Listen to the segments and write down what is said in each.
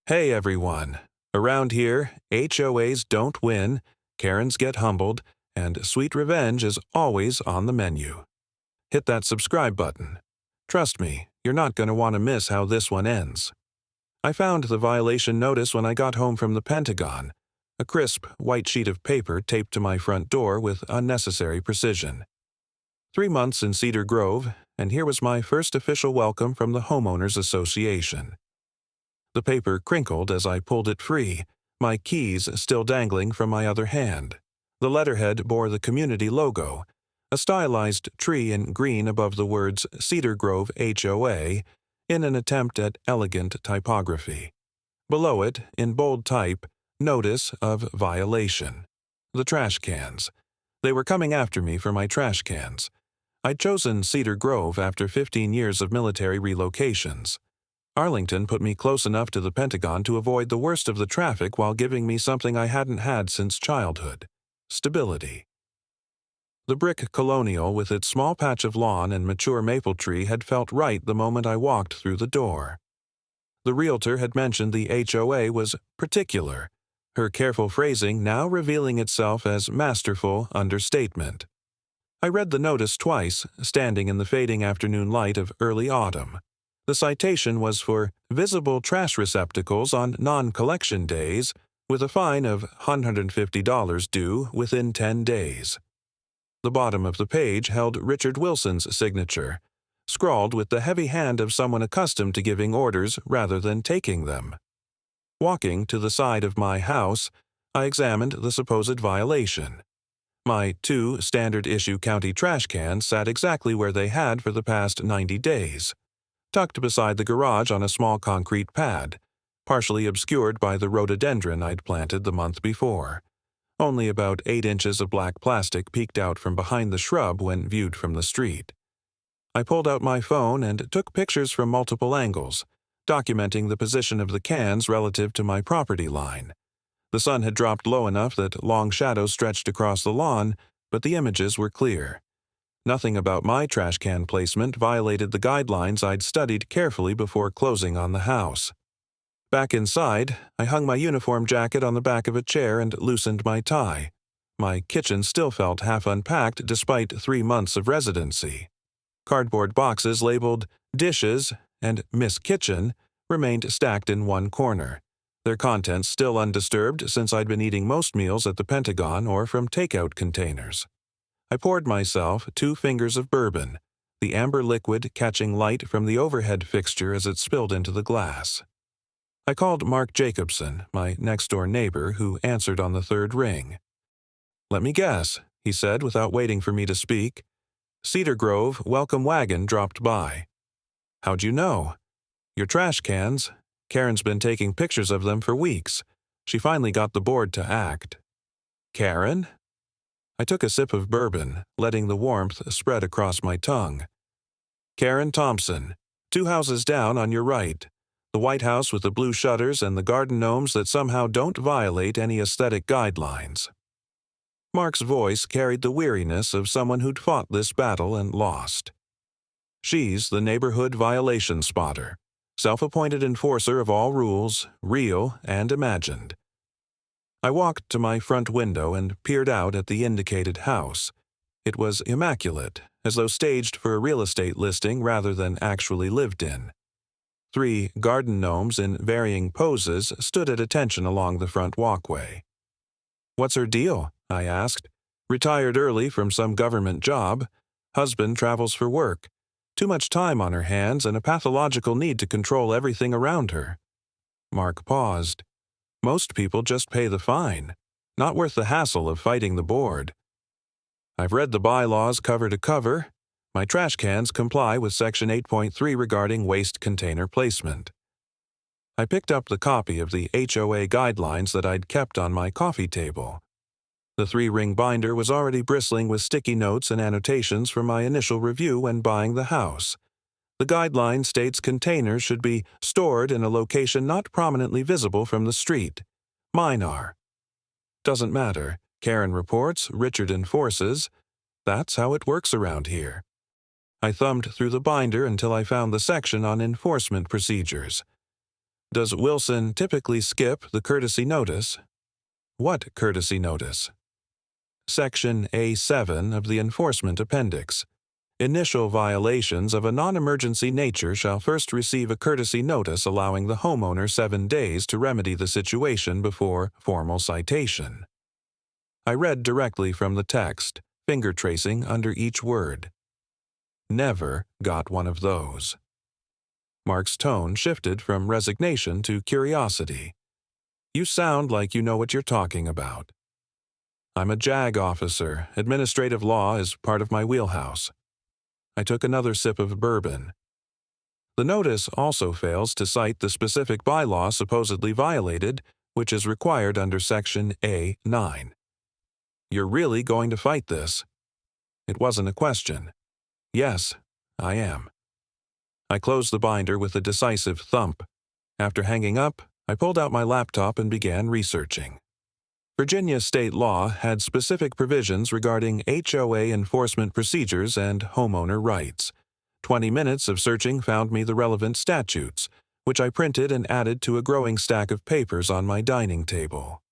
Hey everyone! Around here, HOAs don't win, Karens get humbled, and sweet revenge is always on the menu. Hit that subscribe button. Trust me, you're not going to want to miss how this one ends. I found the violation notice when I got home from the Pentagon, a crisp, white sheet of paper taped to my front door with unnecessary precision. 3 months in Cedar Grove, and here was my first official welcome from the Homeowners Association. The paper crinkled as I pulled it free, my keys still dangling from my other hand. The letterhead bore the community logo, a stylized tree in green above the words Cedar Grove HOA, in an attempt at elegant typography. Below it, in bold type, notice of violation. The trash cans. They were coming after me for my trash cans. I'd chosen Cedar Grove after 15 years of military relocations. Arlington put me close enough to the Pentagon to avoid the worst of the traffic while giving me something I hadn't had since childhood: stability. The brick colonial with its small patch of lawn and mature maple tree had felt right the moment I walked through the door. The realtor had mentioned the HOA was particular, her careful phrasing now revealing itself as masterful understatement. I read the notice twice, standing in the fading afternoon light of early autumn. The citation was for visible trash receptacles on non-collection days, with a fine of $150 due within 10 days. The bottom of the page held Richard Wilson's signature, scrawled with the heavy hand of someone accustomed to giving orders rather than taking them. Walking to the side of my house, I examined the supposed violation. My 2 standard-issue county trash cans sat exactly where they had for the past 90 days. Tucked beside the garage on a small concrete pad, partially obscured by the rhododendron I'd planted the month before. Only about 8 inches of black plastic peeked out from behind the shrub when viewed from the street. I pulled out my phone and took pictures from multiple angles, documenting the position of the cans relative to my property line. The sun had dropped low enough that long shadows stretched across the lawn, but the images were clear. Nothing about my trash can placement violated the guidelines I'd studied carefully before closing on the house. Back inside, I hung my uniform jacket on the back of a chair and loosened my tie. My kitchen still felt half unpacked despite 3 months of residency. Cardboard boxes labeled "Dishes" and "Miss Kitchen" remained stacked in one corner, their contents still undisturbed since I'd been eating most meals at the Pentagon or from takeout containers. I poured myself 2 fingers of bourbon, the amber liquid catching light from the overhead fixture as it spilled into the glass. I called Mark Jacobson, my next-door neighbor, who answered on the 3rd ring. "Let me guess," he said without waiting for me to speak. "Cedar Grove welcome wagon dropped by." "How'd you know?" "Your trash cans. Karen's been taking pictures of them for weeks. She finally got the board to act." "Karen?" I took a sip of bourbon, letting the warmth spread across my tongue. "Karen Thompson, 2 houses down on your right. The White House with the blue shutters and the garden gnomes that somehow don't violate any aesthetic guidelines." Mark's voice carried the weariness of someone who'd fought this battle and lost. "She's the neighborhood violation spotter, self-appointed enforcer of all rules, real and imagined." I walked to my front window and peered out at the indicated house. It was immaculate, as though staged for a real estate listing rather than actually lived in. 3 garden gnomes in varying poses stood at attention along the front walkway. "What's her deal?" I asked. "Retired early from some government job. Husband travels for work. Too much time on her hands and a pathological need to control everything around her." Mark paused. "Most people just pay the fine. Not worth the hassle of fighting the board." "I've read the bylaws cover to cover. My trash cans comply with Section 8.3 regarding waste container placement." I picked up the copy of the HOA guidelines that I'd kept on my coffee table. The 3-ring binder was already bristling with sticky notes and annotations from my initial review when buying the house. The guideline states containers should be stored in a location not prominently visible from the street. Mine are. Doesn't matter. Karen reports, Richard enforces. That's how it works around here. I thumbed through the binder until I found the section on enforcement procedures. Does Wilson typically skip the courtesy notice? What courtesy notice? Section A7 of the Enforcement Appendix. Initial violations of a non-emergency nature shall first receive a courtesy notice allowing the homeowner 7 days to remedy the situation before formal citation. I read directly from the text, finger tracing under each word. Never got one of those. Mark's tone shifted from resignation to curiosity. You sound like you know what you're talking about. I'm a JAG officer. Administrative law is part of my wheelhouse. I took another sip of bourbon. The notice also fails to cite the specific bylaw supposedly violated, which is required under Section A9. You're really going to fight this? It wasn't a question. Yes, I am. I closed the binder with a decisive thump. After hanging up, I pulled out my laptop and began researching. Virginia state law had specific provisions regarding HOA enforcement procedures and homeowner rights. 20 minutes of searching found me the relevant statutes, which I printed and added to a growing stack of papers on my dining table.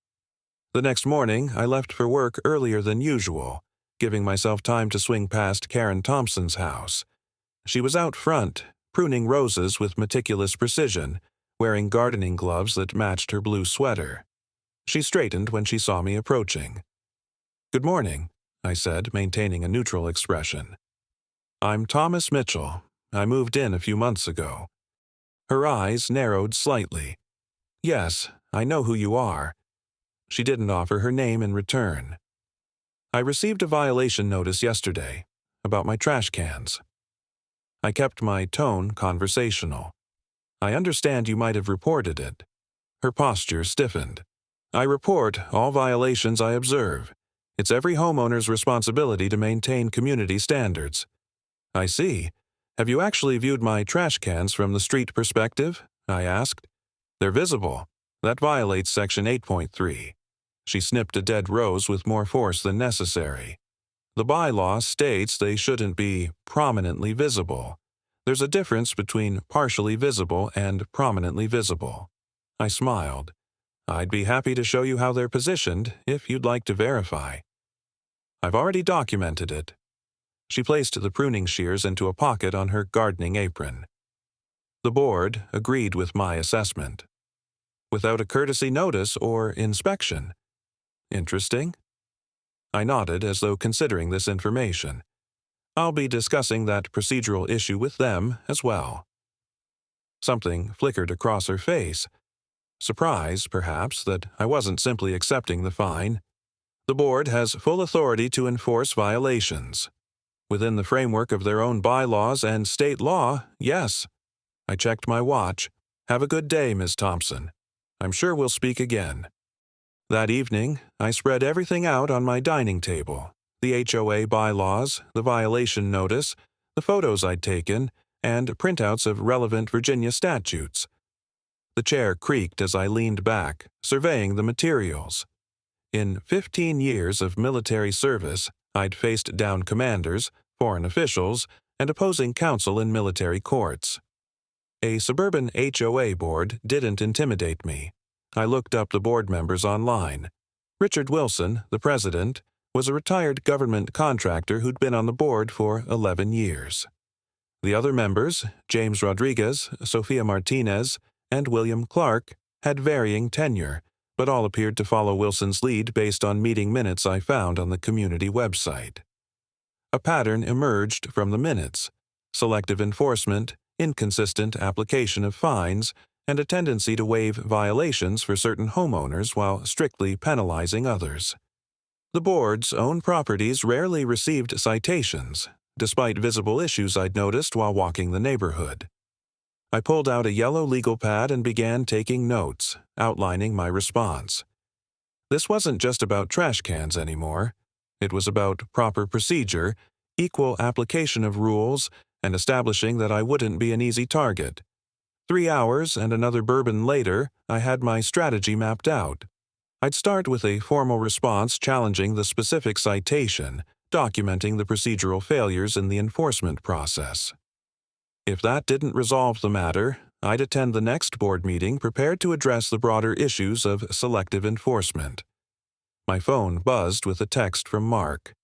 The next morning, I left for work earlier than usual, giving myself time to swing past Karen Thompson's house. She was out front, pruning roses with meticulous precision, wearing gardening gloves that matched her blue sweater. She straightened when she saw me approaching. "Good morning," I said, maintaining a neutral expression. "I'm Thomas Mitchell. I moved in a few months ago." Her eyes narrowed slightly. "Yes, I know who you are." She didn't offer her name in return. "I received a violation notice yesterday about my trash cans." I kept my tone conversational. "I understand you might have reported it." Her posture stiffened. "I report all violations I observe. It's every homeowner's responsibility to maintain community standards." "I see. Have you actually viewed my trash cans from the street perspective?" I asked. "They're visible. That violates Section 8.3. She snipped a dead rose with more force than necessary. "The bylaw states they shouldn't be prominently visible. There's a difference between partially visible and prominently visible." I smiled. "I'd be happy to show you how they're positioned if you'd like to verify." "I've already documented it." She placed the pruning shears into a pocket on her gardening apron. The board agreed with my assessment. Without a courtesy notice or inspection. Interesting. I nodded as though considering this information. I'll be discussing that procedural issue with them as well. Something flickered across her face. Surprise, perhaps, that I wasn't simply accepting the fine. "The board has full authority to enforce violations. Within the framework of their own bylaws and state law, yes." I checked my watch. "Have a good day, Ms. Thompson. I'm sure we'll speak again." That evening, I spread everything out on my dining table: the HOA bylaws, the violation notice, the photos I'd taken, and printouts of relevant Virginia statutes. The chair creaked as I leaned back, surveying the materials. In 15 years of military service, I'd faced down commanders, foreign officials, and opposing counsel in military courts. A suburban HOA board didn't intimidate me. I looked up the board members online. Richard Wilson, the president, was a retired government contractor who'd been on the board for 11 years. The other members, James Rodriguez, Sophia Martinez, and William Clark, had varying tenure, but all appeared to follow Wilson's lead based on meeting minutes I found on the community website. A pattern emerged from the minutes: selective enforcement, inconsistent application of fines, and a tendency to waive violations for certain homeowners while strictly penalizing others. The board's own properties rarely received citations, despite visible issues I'd noticed while walking the neighborhood. I pulled out a yellow legal pad and began taking notes, outlining my response. This wasn't just about trash cans anymore. It was about proper procedure, equal application of rules, and establishing that I wouldn't be an easy target. 3 hours and another bourbon later, I had my strategy mapped out. I'd start with a formal response challenging the specific citation, documenting the procedural failures in the enforcement process. If that didn't resolve the matter, I'd attend the next board meeting prepared to address the broader issues of selective enforcement. My phone buzzed with a text from Mark.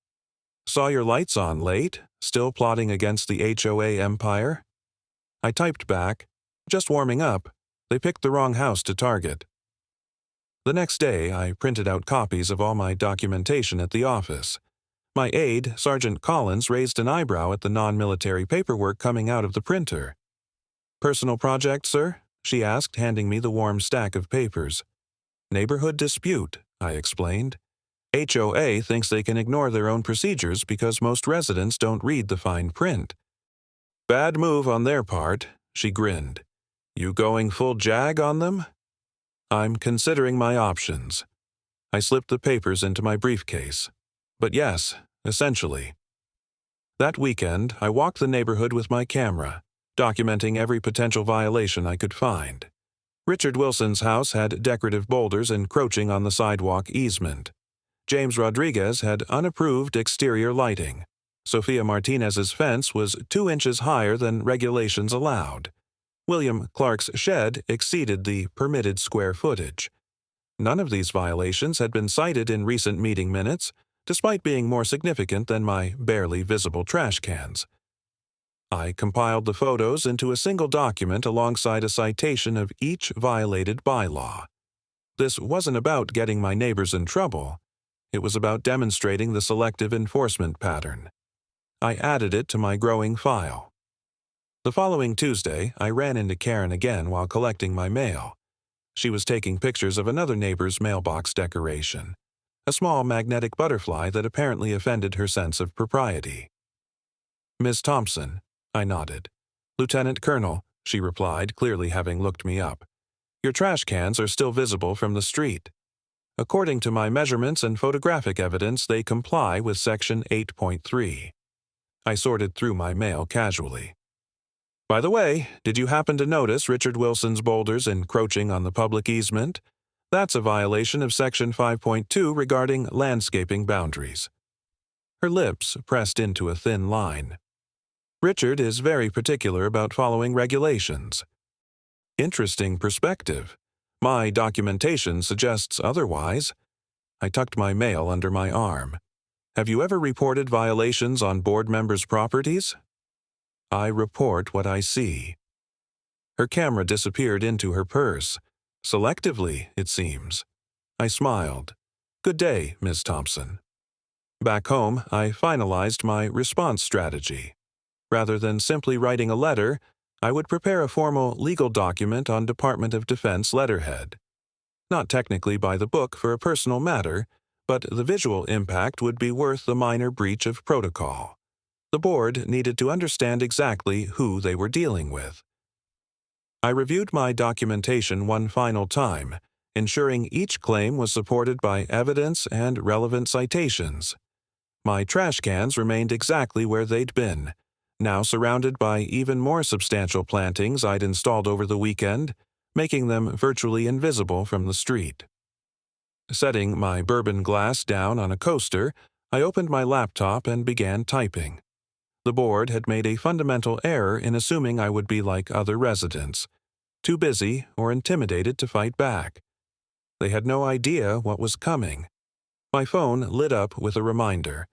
"Saw your lights on late, still plotting against the HOA empire?" I typed back, "Just warming up. They picked the wrong house to target." The next day, I printed out copies of all my documentation at the office. My aide, Sergeant Collins, raised an eyebrow at the non-military paperwork coming out of the printer. "Personal project, sir?" she asked, handing me the warm stack of papers. "Neighborhood dispute," I explained. "HOA thinks they can ignore their own procedures because most residents don't read the fine print." "Bad move on their part," she grinned. "You going full jag on them?" "I'm considering my options." I slipped the papers into my briefcase. "But yes, essentially." That weekend, I walked the neighborhood with my camera, documenting every potential violation I could find. Richard Wilson's house had decorative boulders encroaching on the sidewalk easement. James Rodriguez had unapproved exterior lighting. Sofia Martinez's fence was 2 inches higher than regulations allowed. William Clark's shed exceeded the permitted square footage. None of these violations had been cited in recent meeting minutes, despite being more significant than my barely visible trash cans. I compiled the photos into a single document alongside a citation of each violated bylaw. This wasn't about getting my neighbors in trouble. It was about demonstrating the selective enforcement pattern. I added it to my growing file. The following Tuesday, I ran into Karen again while collecting my mail. She was taking pictures of another neighbor's mailbox decoration, a small magnetic butterfly that apparently offended her sense of propriety. "Miss Thompson," I nodded. "Lieutenant Colonel," she replied, clearly having looked me up. "Your trash cans are still visible from the street. According to my measurements and photographic evidence, they comply with Section 8.3. I sorted through my mail casually. "By the way, did you happen to notice Richard Wilson's boulders encroaching on the public easement? That's a violation of Section 5.2 regarding landscaping boundaries." Her lips pressed into a thin line. "Richard is very particular about following regulations." Interesting perspective. My documentation suggests otherwise. I tucked my mail under my arm. "Have you ever reported violations on board members' properties?" "I report what I see." Her camera disappeared into her purse. Selectively, it seems. I smiled. "Good day, Miss Thompson." Back home, I finalized my response strategy. Rather than simply writing a letter, I would prepare a formal legal document on Department of Defense letterhead. Not technically by the book for a personal matter, but the visual impact would be worth the minor breach of protocol. The board needed to understand exactly who they were dealing with. I reviewed my documentation one final time, ensuring each claim was supported by evidence and relevant citations. My trash cans remained exactly where they'd been, now surrounded by even more substantial plantings I'd installed over the weekend, making them virtually invisible from the street. Setting my bourbon glass down on a coaster, I opened my laptop and began typing. The board had made a fundamental error in assuming I would be like other residents, too busy or intimidated to fight back. They had no idea what was coming. My phone lit up with a reminder.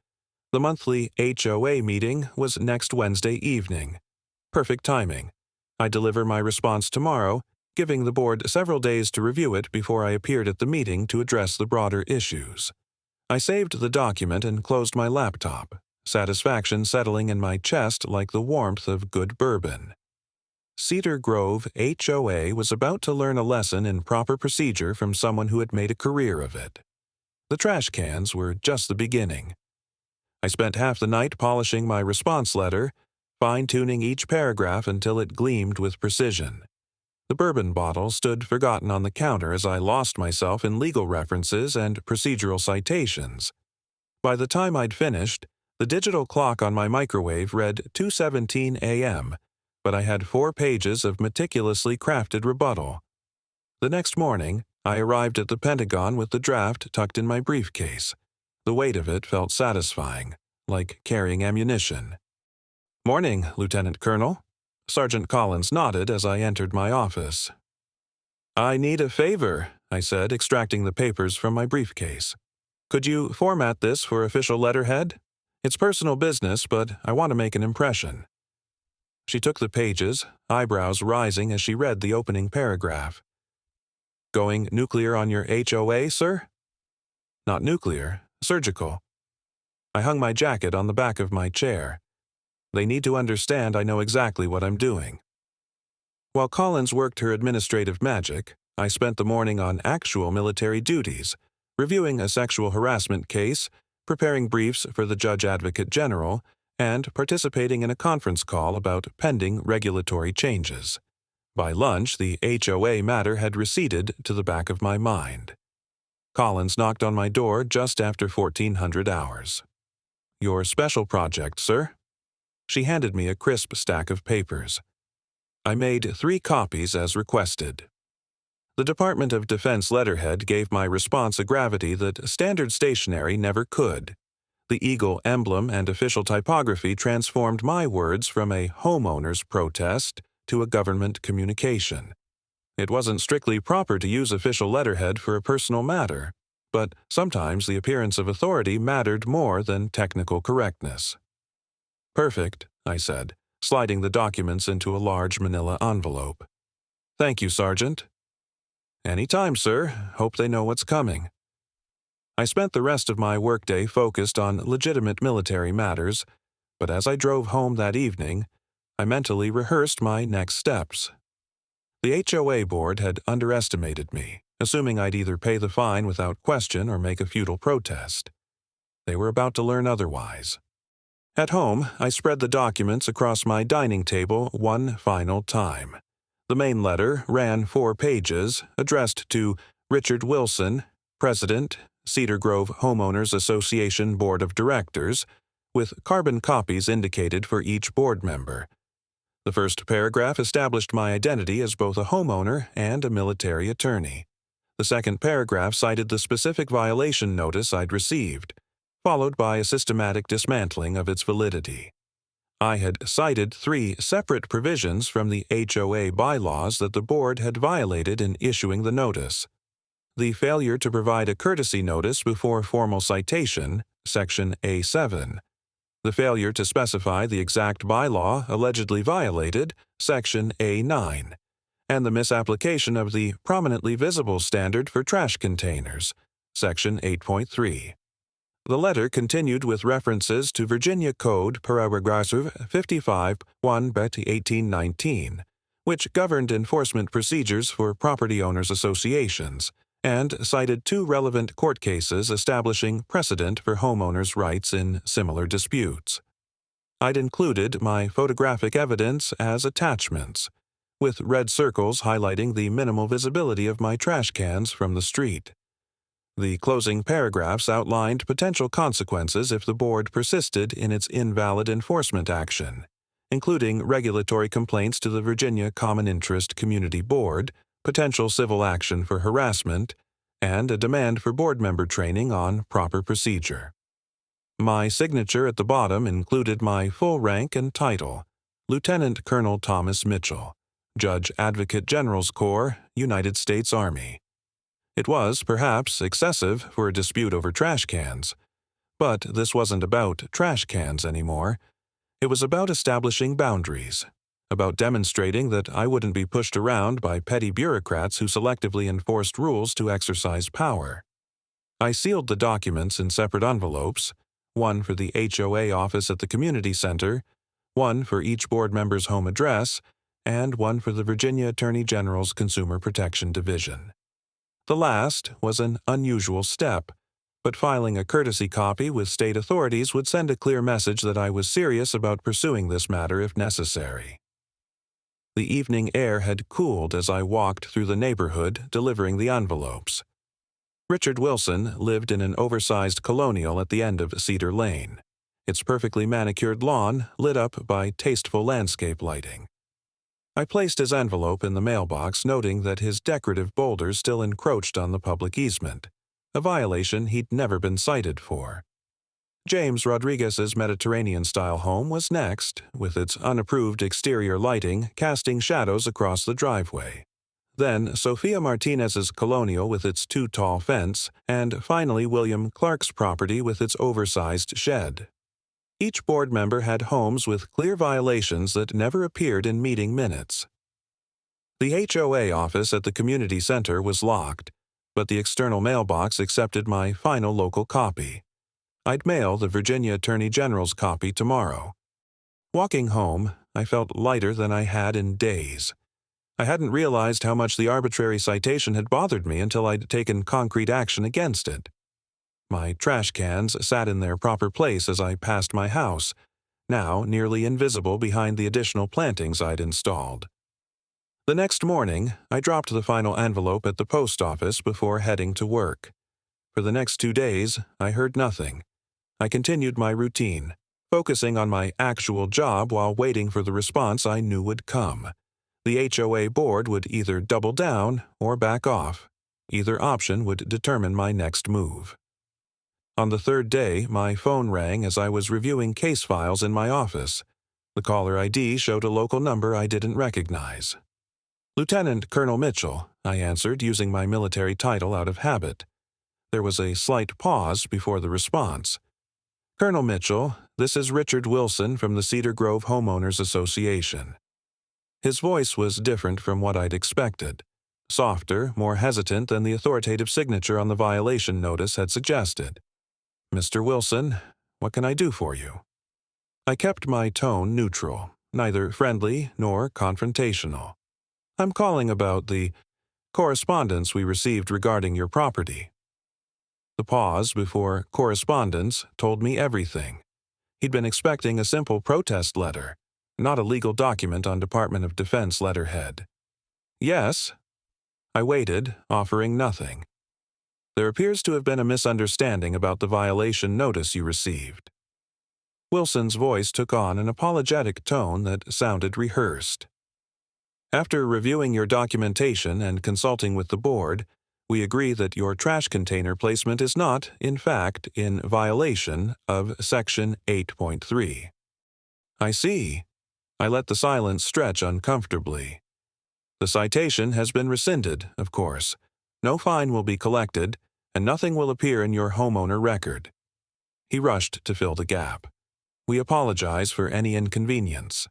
The monthly HOA meeting was next Wednesday evening. Perfect timing. I deliver my response tomorrow, giving the board several days to review it before I appeared at the meeting to address the broader issues. I saved the document and closed my laptop, satisfaction settling in my chest like the warmth of good bourbon. Cedar Grove HOA was about to learn a lesson in proper procedure from someone who had made a career of it. The trash cans were just the beginning. I spent half the night polishing my response letter, fine-tuning each paragraph until it gleamed with precision. The bourbon bottle stood forgotten on the counter as I lost myself in legal references and procedural citations. By the time I'd finished, the digital clock on my microwave read 2:17 a.m., but I had 4 pages of meticulously crafted rebuttal. The next morning, I arrived at the Pentagon with the draft tucked in my briefcase. The weight of it felt satisfying, like carrying ammunition. "Morning, Lieutenant Colonel." Sergeant Collins nodded as I entered my office. "I need a favor," I said, extracting the papers from my briefcase. "Could you format this for official letterhead? It's personal business, but I want to make an impression." She took the pages, eyebrows rising as she read the opening paragraph. "Going nuclear on your HOA, sir?" "Not nuclear, surgical." I hung my jacket on the back of my chair. They need to understand I know exactly what I'm doing. While Collins worked her administrative magic, I spent the morning on actual military duties, reviewing a sexual harassment case, preparing briefs for the Judge Advocate General, and participating in a conference call about pending regulatory changes. By lunch, the HOA matter had receded to the back of my mind. Collins knocked on my door just after 1400 hours. "Your special project, sir?" She handed me a crisp stack of papers. I made 3 copies as requested. The Department of Defense letterhead gave my response a gravity that standard stationery never could. The eagle emblem and official typography transformed my words from a homeowner's protest to a government communication. It wasn't strictly proper to use official letterhead for a personal matter, but sometimes the appearance of authority mattered more than technical correctness. "Perfect," I said, sliding the documents into a large manila envelope. "Thank you, Sergeant." "Any time, sir. Hope they know what's coming." I spent the rest of my workday focused on legitimate military matters, but as I drove home that evening, I mentally rehearsed my next steps. The HOA board had underestimated me, assuming I'd either pay the fine without question or make a futile protest. They were about to learn otherwise. At home, I spread the documents across my dining table one final time. The main letter ran 4 pages, addressed to Richard Wilson, President, Cedar Grove Homeowners Association Board of Directors, with carbon copies indicated for each board member. The first paragraph established my identity as both a homeowner and a military attorney. The second paragraph cited the specific violation notice I'd received, followed by a systematic dismantling of its validity. I had cited 3 separate provisions from the HOA bylaws that the board had violated in issuing the notice. The failure to provide a courtesy notice before formal citation, Section A7. The failure to specify the exact bylaw allegedly violated, Section A9, and the misapplication of the prominently visible standard for trash containers, Section 8.3. The letter continued with references to Virginia Code Paragraph 55(1)(1819, which governed enforcement procedures for property owners associations, and cited 2 relevant court cases establishing precedent for homeowners' rights in similar disputes. I'd included my photographic evidence as attachments, with red circles highlighting the minimal visibility of my trash cans from the street. The closing paragraphs outlined potential consequences if the board persisted in its invalid enforcement action, including regulatory complaints to the Virginia Common Interest Community Board, potential civil action for harassment, and a demand for board member training on proper procedure. My signature at the bottom included my full rank and title, Lieutenant Colonel Thomas Mitchell, Judge Advocate General's Corps, United States Army. It was, perhaps, excessive for a dispute over trash cans, but this wasn't about trash cans anymore. It was about establishing boundaries, about demonstrating that I wouldn't be pushed around by petty bureaucrats who selectively enforced rules to exercise power. I sealed the documents in separate envelopes, one for the HOA office at the community center, one for each board member's home address, and one for the Virginia Attorney General's Consumer Protection Division. The last was an unusual step, but filing a courtesy copy with state authorities would send a clear message that I was serious about pursuing this matter if necessary. The evening air had cooled as I walked through the neighborhood delivering the envelopes. Richard Wilson lived in an oversized colonial at the end of Cedar Lane, its perfectly manicured lawn lit up by tasteful landscape lighting. I placed his envelope in the mailbox, noting that his decorative boulders still encroached on the public easement, a violation he'd never been cited for. James Rodriguez's Mediterranean-style home was next, with its unapproved exterior lighting casting shadows across the driveway. Then Sofia Martinez's colonial with its too-tall fence, and finally William Clark's property with its oversized shed. Each board member had homes with clear violations that never appeared in meeting minutes. The HOA office at the community center was locked, but the external mailbox accepted my final local copy. I'd mail the Virginia Attorney General's copy tomorrow. Walking home, I felt lighter than I had in days. I hadn't realized how much the arbitrary citation had bothered me until I'd taken concrete action against it. My trash cans sat in their proper place as I passed my house, now nearly invisible behind the additional plantings I'd installed. The next morning, I dropped the final envelope at the post office before heading to work. For the next 2 days, I heard nothing. I continued my routine, focusing on my actual job while waiting for the response I knew would come. The HOA board would either double down or back off. Either option would determine my next move. On the third day, my phone rang as I was reviewing case files in my office. The caller ID showed a local number I didn't recognize. "Lieutenant Colonel Mitchell," I answered, using my military title out of habit. There was a slight pause before the response. "Colonel Mitchell, this is Richard Wilson from the Cedar Grove Homeowners Association." His voice was different from what I'd expected. Softer, more hesitant than the authoritative signature on the violation notice had suggested. "Mr. Wilson, what can I do for you?" I kept my tone neutral, neither friendly nor confrontational. "I'm calling about the correspondence we received regarding your property." The pause before correspondence told me everything. He'd been expecting a simple protest letter, not a legal document on Department of Defense letterhead. "Yes." I waited, offering nothing. "There appears to have been a misunderstanding about the violation notice you received." Wilson's voice took on an apologetic tone that sounded rehearsed. "After reviewing your documentation and consulting with the board, we agree that your trash container placement is not, in fact, in violation of Section 8.3. "I see." I let the silence stretch uncomfortably. "The citation has been rescinded, of course. No fine will be collected, and nothing will appear in your homeowner record." He rushed to fill the gap. "We apologize for any inconvenience."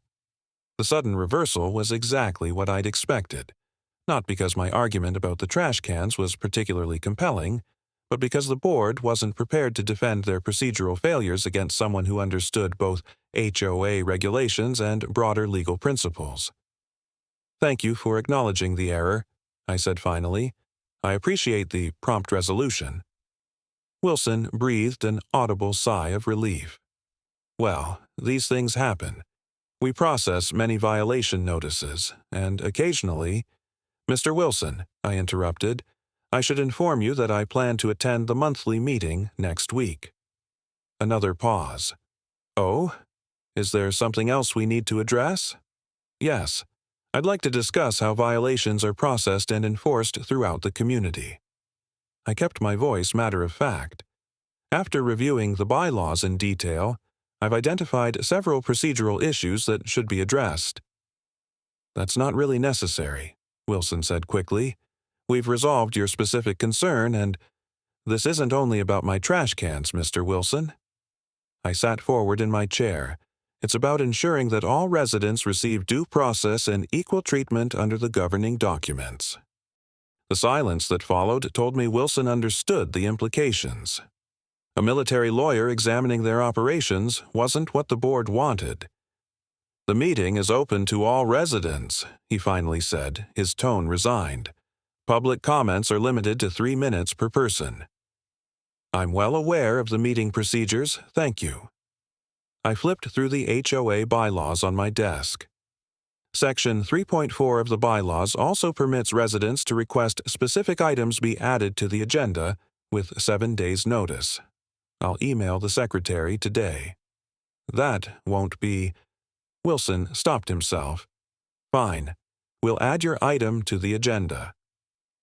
The sudden reversal was exactly what I'd expected. Not because my argument about the trash cans was particularly compelling, but because the board wasn't prepared to defend their procedural failures against someone who understood both HOA regulations and broader legal principles. "Thank you for acknowledging the error," I said finally. "I appreciate the prompt resolution." Wilson breathed an audible sigh of relief. "Well, these things happen. We process many violation notices, and occasionally—" "Mr. Wilson," I interrupted, "I should inform you that I plan to attend the monthly meeting next week." Another pause. "Oh? Is there something else we need to address?" "Yes. I'd like to discuss how violations are processed and enforced throughout the community." I kept my voice matter-of-fact. "After reviewing the bylaws in detail, I've identified several procedural issues that should be addressed." "That's not really necessary," Wilson said quickly. "We've resolved your specific concern, and this isn't only about my trash cans, Mr. Wilson." I sat forward in my chair. "It's about ensuring that all residents receive due process and equal treatment under the governing documents." The silence that followed told me Wilson understood the implications. A military lawyer examining their operations wasn't what the board wanted. "The meeting is open to all residents," he finally said, his tone resigned. "Public comments are limited to 3 minutes per person." "I'm well aware of the meeting procedures, thank you." I flipped through the HOA bylaws on my desk. Section 3.4 of the bylaws also permits residents to request specific items be added to the agenda with 7 days' notice. I'll email the secretary today. "That won't be—" Wilson stopped himself. "Fine. We'll add your item to the agenda."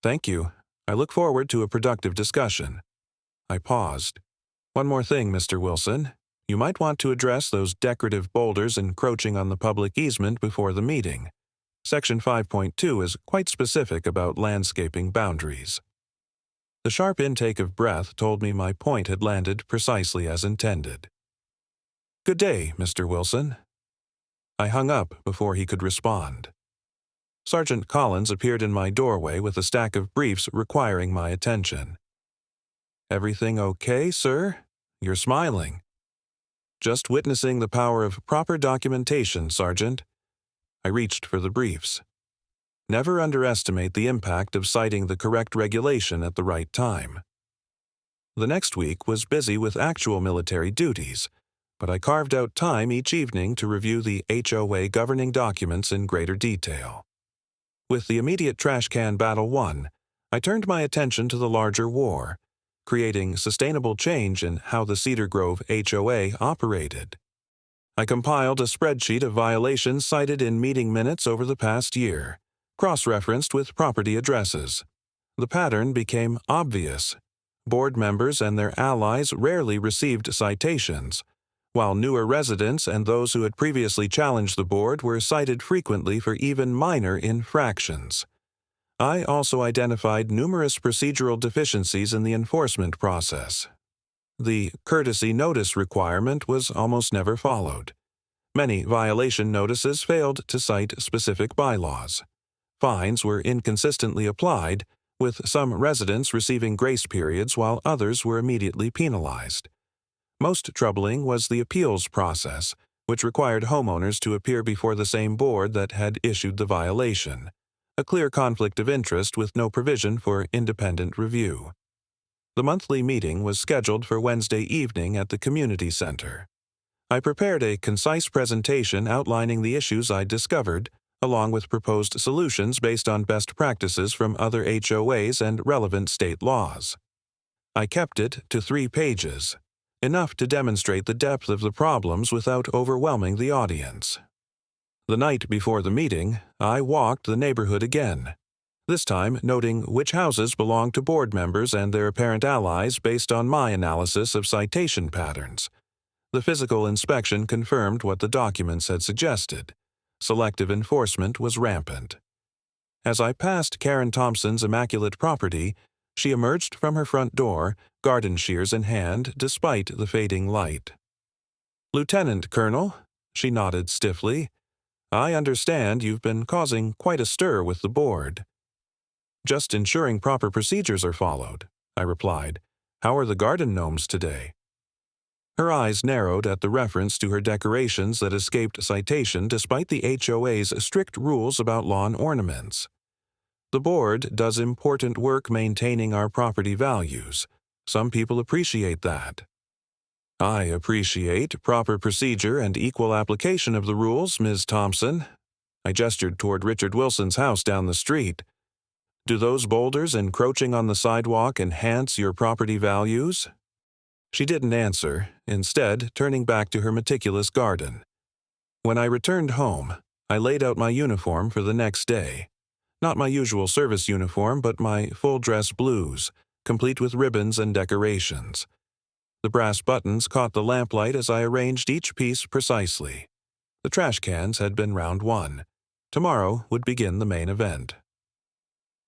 "Thank you. I look forward to a productive discussion." I paused. One more thing, Mr. Wilson. You might want to address those decorative boulders encroaching on the public easement before the meeting. Section 5.2 is quite specific about landscaping boundaries. The sharp intake of breath told me my point had landed precisely as intended. Good day, Mr. Wilson. I hung up before he could respond. Sergeant Collins appeared in my doorway with a stack of briefs requiring my attention. Everything okay, sir? You're smiling. Just witnessing the power of proper documentation, Sergeant. I reached for the briefs. Never underestimate the impact of citing the correct regulation at the right time. The next week was busy with actual military duties, but I carved out time each evening to review the HOA governing documents in greater detail. With the immediate trash can battle won, I turned my attention to the larger war, creating sustainable change in how the Cedar Grove HOA operated. I compiled a spreadsheet of violations cited in meeting minutes over the past year, cross-referenced with property addresses. The pattern became obvious. Board members and their allies rarely received citations, while newer residents and those who had previously challenged the board were cited frequently for even minor infractions. I also identified numerous procedural deficiencies in the enforcement process. The courtesy notice requirement was almost never followed. Many violation notices failed to cite specific bylaws. Fines were inconsistently applied, with some residents receiving grace periods while others were immediately penalized. Most troubling was the appeals process, which required homeowners to appear before the same board that had issued the violation, a clear conflict of interest with no provision for independent review. The monthly meeting was scheduled for Wednesday evening at the community center. I prepared a concise presentation outlining the issues I'd discovered, along with proposed solutions based on best practices from other HOAs and relevant state laws. I kept it to 3 pages, enough to demonstrate the depth of the problems without overwhelming the audience. The night before the meeting, I walked the neighborhood again, this time noting which houses belonged to board members and their apparent allies based on my analysis of citation patterns. The physical inspection confirmed what the documents had suggested. Selective enforcement was rampant. As I passed Karen Thompson's immaculate property, she emerged from her front door, garden shears in hand, despite the fading light. "Lieutenant Colonel," she nodded stiffly, "I understand you've been causing quite a stir with the board." "Just ensuring proper procedures are followed," I replied. "How are the garden gnomes today?" Her eyes narrowed at the reference to her decorations that escaped citation despite the HOA's strict rules about lawn ornaments. "The board does important work maintaining our property values. Some people appreciate that." "I appreciate proper procedure and equal application of the rules, Ms. Thompson." I gestured toward Richard Wilson's house down the street. "Do those boulders encroaching on the sidewalk enhance your property values?" She didn't answer, instead turning back to her meticulous garden. When I returned home, I laid out my uniform for the next day. Not my usual service uniform, but my full-dress blues, complete with ribbons and decorations. The brass buttons caught the lamplight as I arranged each piece precisely. The trash cans had been round 1. Tomorrow would begin the main event.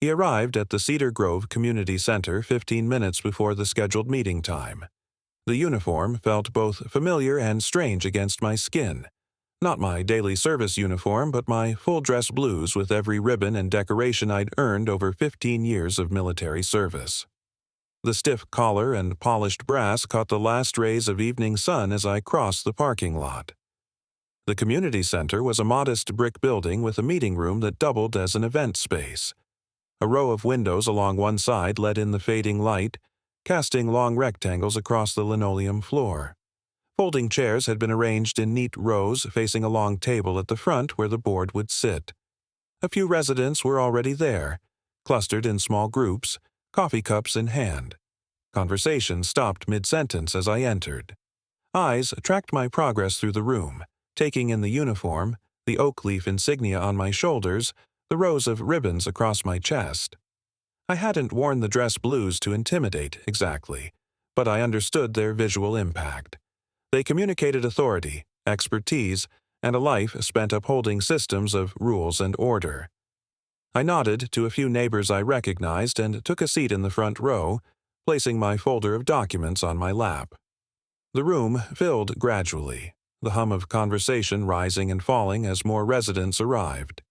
He arrived at the Cedar Grove Community Center 15 minutes before the scheduled meeting time. The uniform felt both familiar and strange against my skin. Not my daily service uniform, but my full-dress blues with every ribbon and decoration I'd earned over 15 years of military service. The stiff collar and polished brass caught the last rays of evening sun as I crossed the parking lot. The community center was a modest brick building with a meeting room that doubled as an event space. A row of windows along one side let in the fading light, casting long rectangles across the linoleum floor. Folding chairs had been arranged in neat rows facing a long table at the front where the board would sit. A few residents were already there, clustered in small groups, coffee cups in hand. Conversation stopped mid-sentence as I entered. Eyes tracked my progress through the room, taking in the uniform, the oak leaf insignia on my shoulders, the rows of ribbons across my chest. I hadn't worn the dress blues to intimidate, exactly, but I understood their visual impact. They communicated authority, expertise, and a life spent upholding systems of rules and order. I nodded to a few neighbors I recognized and took a seat in the front row, placing my folder of documents on my lap. The room filled gradually, the hum of conversation rising and falling as more residents arrived.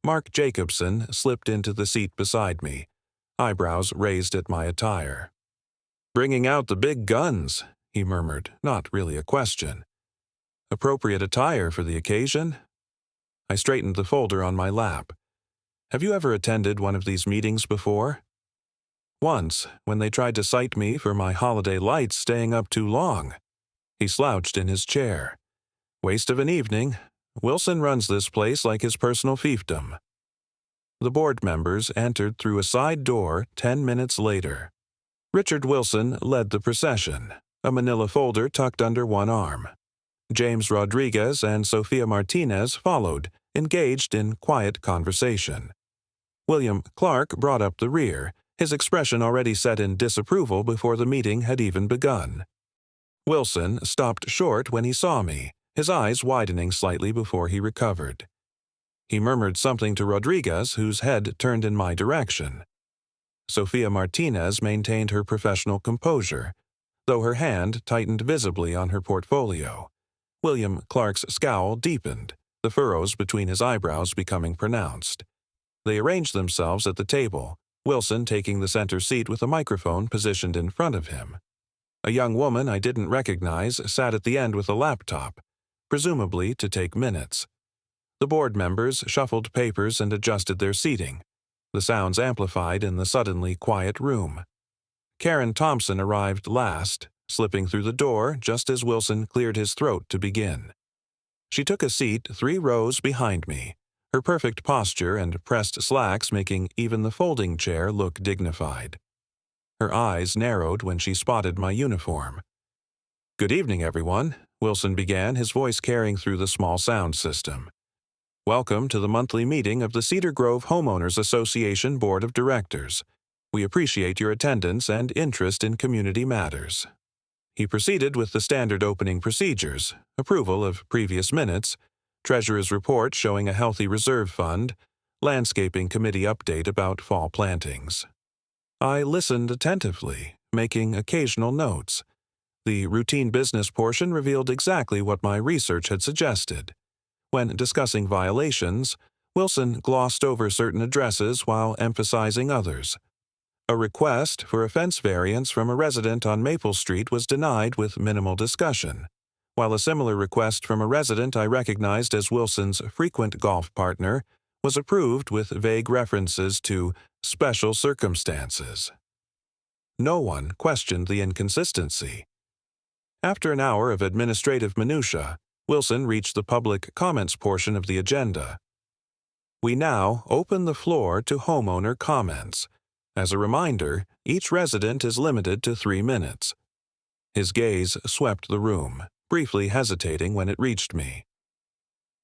Mark Jacobson slipped into the seat beside me, eyebrows raised at my attire. "Bringing out the big guns," he murmured, not really a question. "Appropriate attire for the occasion?" I straightened the folder on my lap. "Have you ever attended one of these meetings before?" "Once, when they tried to cite me for my holiday lights staying up too long." He slouched in his chair. "Waste of an evening. Wilson runs this place like his personal fiefdom." The board members entered through a side door 10 minutes later. Richard Wilson led the procession, a manila folder tucked under one arm. James Rodriguez and Sofia Martinez followed, engaged in quiet conversation. William Clark brought up the rear, his expression already set in disapproval before the meeting had even begun. Wilson stopped short when he saw me, his eyes widening slightly before he recovered. He murmured something to Rodriguez, whose head turned in my direction. Sofia Martinez maintained her professional composure, though her hand tightened visibly on her portfolio. William Clark's scowl deepened, the furrows between his eyebrows becoming pronounced. They arranged themselves at the table, Wilson taking the center seat with a microphone positioned in front of him. A young woman I didn't recognize sat at the end with a laptop, presumably to take minutes. The board members shuffled papers and adjusted their seating, the sounds amplified in the suddenly quiet room. Karen Thompson arrived last, slipping through the door just as Wilson cleared his throat to begin. She took a seat 3 rows behind me, her perfect posture and pressed slacks making even the folding chair look dignified. Her eyes narrowed when she spotted my uniform. "Good evening, everyone," Wilson began, his voice carrying through the small sound system. "Welcome to the monthly meeting of the Cedar Grove Homeowners Association Board of Directors. We appreciate your attendance and interest in community matters." He proceeded with the standard opening procedures, approval of previous minutes, treasurer's report showing a healthy reserve fund, landscaping committee update about fall plantings. I listened attentively, making occasional notes. The routine business portion revealed exactly what my research had suggested. When discussing violations, Wilson glossed over certain addresses while emphasizing others. A request for a fence variance from a resident on Maple Street was denied with minimal discussion, while a similar request from a resident I recognized as Wilson's frequent golf partner was approved with vague references to special circumstances. No one questioned the inconsistency. After an hour of administrative minutia, Wilson reached the public comments portion of the agenda. We now open the floor to homeowner comments. As a reminder, each resident is limited to 3 minutes. His gaze swept the room, briefly hesitating when it reached me.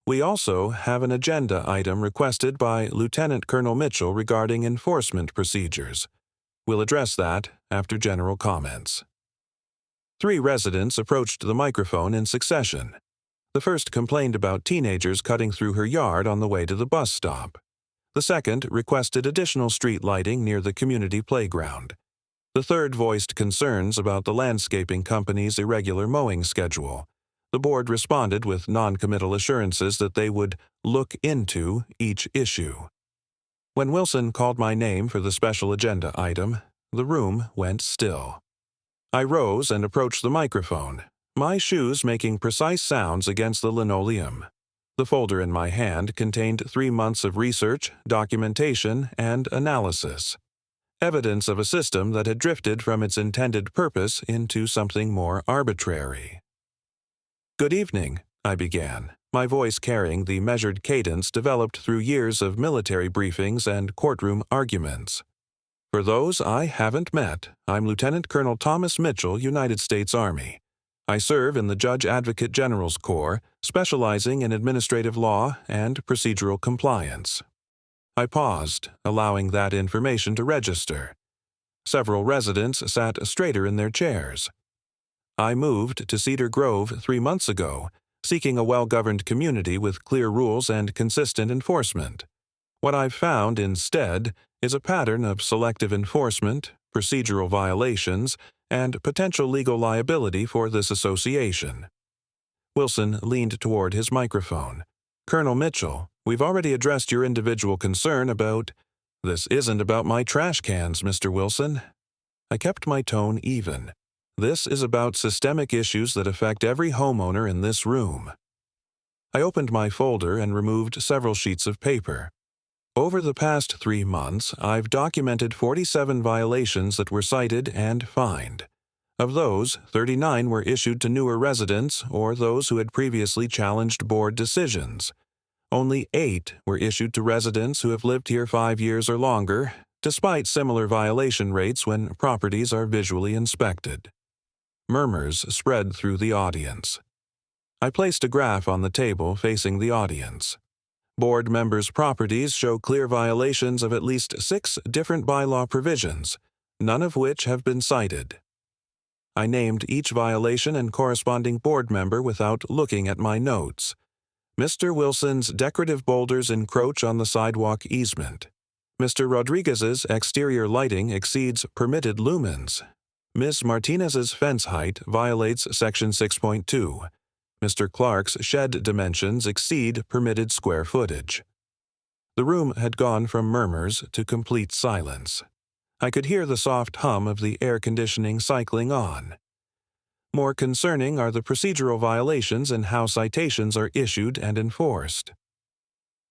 We also have an agenda item requested by Lieutenant Colonel Mitchell regarding enforcement procedures. We'll address that after general comments. 3 residents approached the microphone in succession. The first complained about teenagers cutting through her yard on the way to the bus stop. The second requested additional street lighting near the community playground. The third voiced concerns about the landscaping company's irregular mowing schedule. The board responded with non-committal assurances that they would look into each issue. When Wilson called my name for the special agenda item, the room went still. I rose and approached the microphone, my shoes making precise sounds against the linoleum. The folder in my hand contained 3 months of research, documentation, and analysis. Evidence of a system that had drifted from its intended purpose into something more arbitrary. "Good evening," I began, my voice carrying the measured cadence developed through years of military briefings and courtroom arguments. "For those I haven't met, I'm Lieutenant Colonel Thomas Mitchell, United States Army. I serve in the Judge Advocate General's Corps, specializing in administrative law and procedural compliance." I paused, allowing that information to register. Several residents sat straighter in their chairs. I moved to Cedar Grove 3 months ago, seeking a well-governed community with clear rules and consistent enforcement. What I've found instead is a pattern of selective enforcement, procedural violations, and potential legal liability for this association. Wilson leaned toward his microphone. Colonel Mitchell, we've already addressed your individual concern about— This isn't about my trash cans, Mr. Wilson. I kept my tone even. This is about systemic issues that affect every homeowner in this room. I opened my folder and removed several sheets of paper. Over the past 3 months, I've documented 47 violations that were cited and fined. Of those, 39 were issued to newer residents or those who had previously challenged board decisions. Only 8 were issued to residents who have lived here 5 years or longer, despite similar violation rates when properties are visually inspected. Murmurs spread through the audience. I placed a graph on the table facing the audience. Board members' properties show clear violations of at least 6 different bylaw provisions, none of which have been cited. I named each violation and corresponding board member without looking at my notes. Mr. Wilson's decorative boulders encroach on the sidewalk easement. Mr. Rodriguez's exterior lighting exceeds permitted lumens. Ms. Martinez's fence height violates Section 6.2. Mr. Clark's shed dimensions exceed permitted square footage. The room had gone from murmurs to complete silence. I could hear the soft hum of the air conditioning cycling on. More concerning are the procedural violations and how citations are issued and enforced.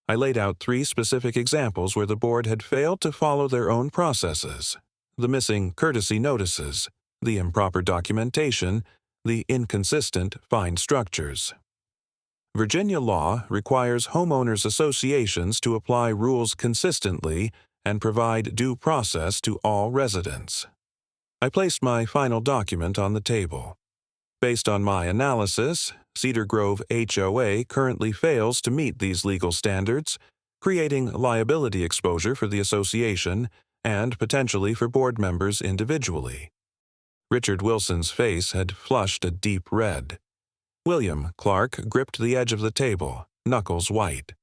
I laid out 3 specific examples where the board had failed to follow their own processes: the missing courtesy notices, the improper documentation, the inconsistent fine structures. Virginia law requires homeowners associations to apply rules consistently and provide due process to all residents. I placed my final document on the table. Based on my analysis, Cedar Grove HOA currently fails to meet these legal standards, creating liability exposure for the association and potentially for board members individually. Richard Wilson's face had flushed a deep red. William Clark gripped the edge of the table, knuckles white.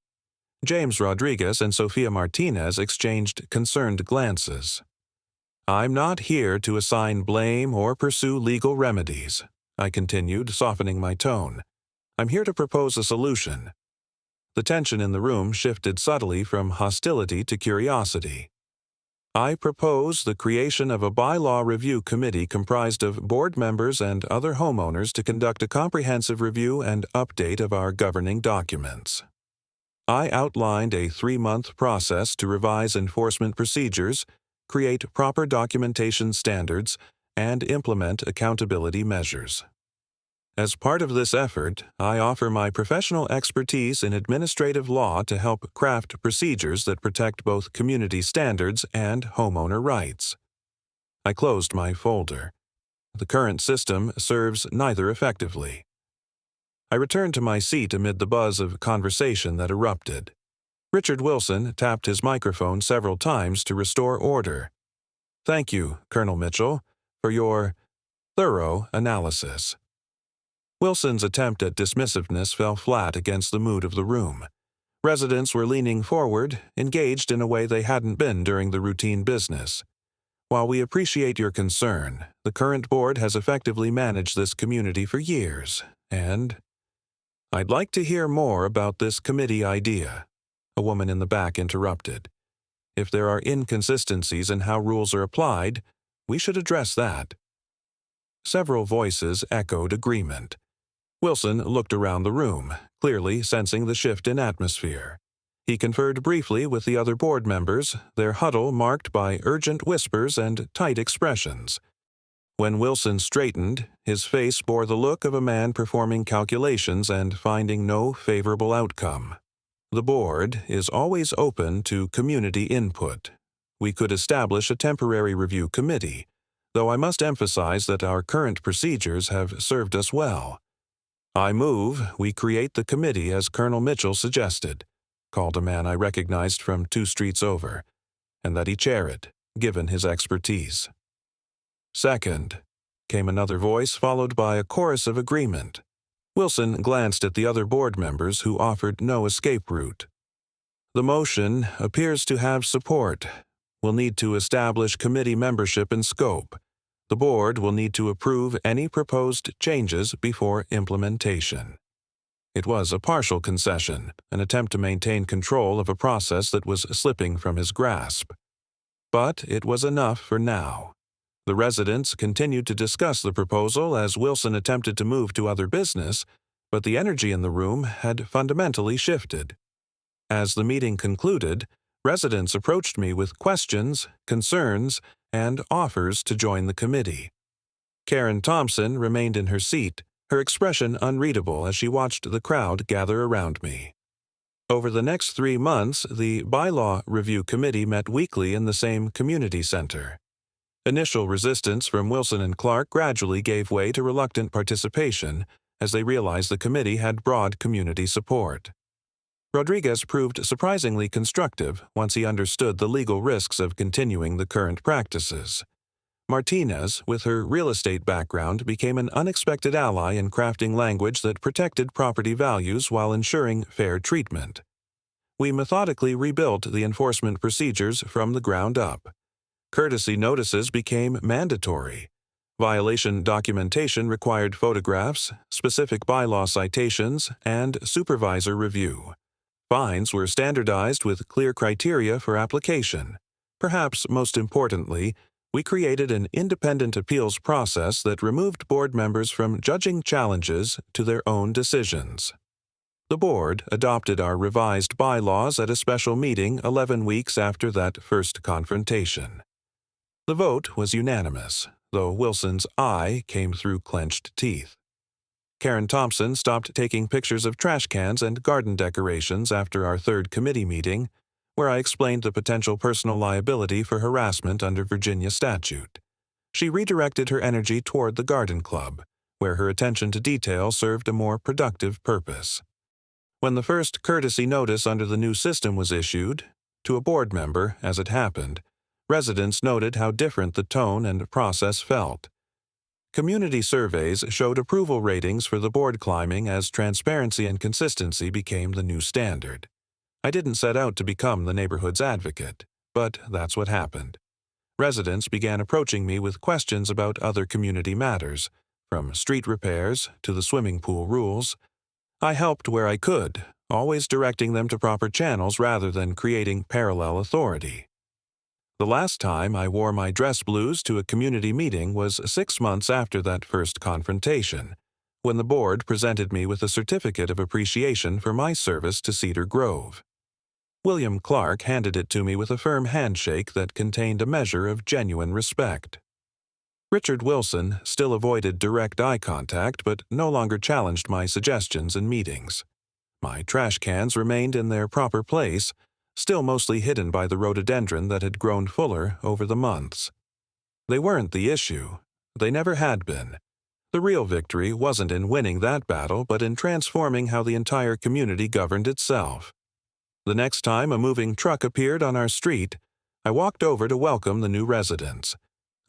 James Rodriguez and Sophia Martinez exchanged concerned glances. I'm not here to assign blame or pursue legal remedies, I continued, softening my tone. I'm here to propose a solution. The tension in the room shifted subtly from hostility to curiosity. I propose the creation of a bylaw review committee comprised of board members and other homeowners to conduct a comprehensive review and update of our governing documents. I outlined a 3-month process to revise enforcement procedures, create proper documentation standards, and implement accountability measures. As part of this effort, I offer my professional expertise in administrative law to help craft procedures that protect both community standards and homeowner rights. I closed my folder. The current system serves neither effectively. I returned to my seat amid the buzz of conversation that erupted. Richard Wilson tapped his microphone several times to restore order. Thank you, Colonel Mitchell, for your thorough analysis. Wilson's attempt at dismissiveness fell flat against the mood of the room. Residents were leaning forward, engaged in a way they hadn't been during the routine business. While we appreciate your concern, the current board has effectively managed this community for years, and I'd like to hear more about this committee idea, a woman in the back interrupted. If there are inconsistencies in how rules are applied, we should address that. Several voices echoed agreement. Wilson looked around the room, clearly sensing the shift in atmosphere. He conferred briefly with the other board members, their huddle marked by urgent whispers and tight expressions. When Wilson straightened, his face bore the look of a man performing calculations and finding no favorable outcome. The board is always open to community input. We could establish a temporary review committee, though I must emphasize that our current procedures have served us well. I move we create the committee as Colonel Mitchell suggested, called a man I recognized from 2 streets over, and that he chair it, given his expertise. Second, came another voice followed by a chorus of agreement. Wilson glanced at the other board members who offered no escape route. The motion appears to have support. We'll need to establish committee membership and scope. The board will need to approve any proposed changes before implementation. It was a partial concession, an attempt to maintain control of a process that was slipping from his grasp. But it was enough for now. The residents continued to discuss the proposal as Wilson attempted to move to other business, but the energy in the room had fundamentally shifted. As the meeting concluded, residents approached me with questions, concerns, and offers to join the committee. Karen Thompson remained in her seat, her expression unreadable as she watched the crowd gather around me. Over the next 3 months, the Bylaw Review Committee met weekly in the same community center. Initial resistance from Wilson and Clark gradually gave way to reluctant participation as they realized the committee had broad community support. Rodriguez proved surprisingly constructive once he understood the legal risks of continuing the current practices. Martinez, with her real estate background, became an unexpected ally in crafting language that protected property values while ensuring fair treatment. We methodically rebuilt the enforcement procedures from the ground up. Courtesy notices became mandatory. Violation documentation required photographs, specific bylaw citations, and supervisor review. Fines were standardized with clear criteria for application. Perhaps most importantly, we created an independent appeals process that removed board members from judging challenges to their own decisions. The board adopted our revised bylaws at a special meeting 11 weeks after that first confrontation. The vote was unanimous, though Wilson's "I" came through clenched teeth. Karen Thompson stopped taking pictures of trash cans and garden decorations after our third committee meeting, where I explained the potential personal liability for harassment under Virginia statute. She redirected her energy toward the garden club, where her attention to detail served a more productive purpose. When the first courtesy notice under the new system was issued, to a board member, as it happened, residents noted how different the tone and process felt. Community surveys showed approval ratings for the board climbing as transparency and consistency became the new standard. I didn't set out to become the neighborhood's advocate, but that's what happened. Residents began approaching me with questions about other community matters, from street repairs to the swimming pool rules. I helped where I could, always directing them to proper channels rather than creating parallel authority. The last time I wore my dress blues to a community meeting was 6 months after that first confrontation, when the board presented me with a certificate of appreciation for my service to Cedar Grove. William Clark handed it to me with a firm handshake that contained a measure of genuine respect. Richard Wilson still avoided direct eye contact but no longer challenged my suggestions in meetings. My trash cans remained in their proper place, still mostly hidden by the rhododendron that had grown fuller over the months. They weren't the issue. They never had been. The real victory wasn't in winning that battle, but in transforming how the entire community governed itself. The next time a moving truck appeared on our street, I walked over to welcome the new residents.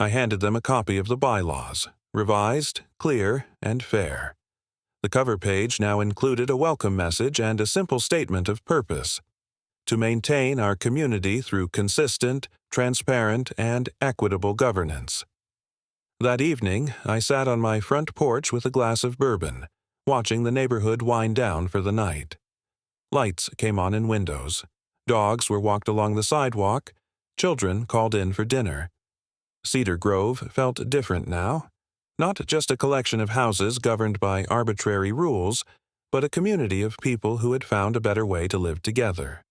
I handed them a copy of the bylaws, revised, clear, and fair. The cover page now included a welcome message and a simple statement of purpose: to maintain our community through consistent, transparent, and equitable governance. That evening, I sat on my front porch with a glass of bourbon, watching the neighborhood wind down for the night. Lights came on in windows. Dogs were walked along the sidewalk. Children called in for dinner. Cedar Grove felt different now. Not just a collection of houses governed by arbitrary rules, but a community of people who had found a better way to live together.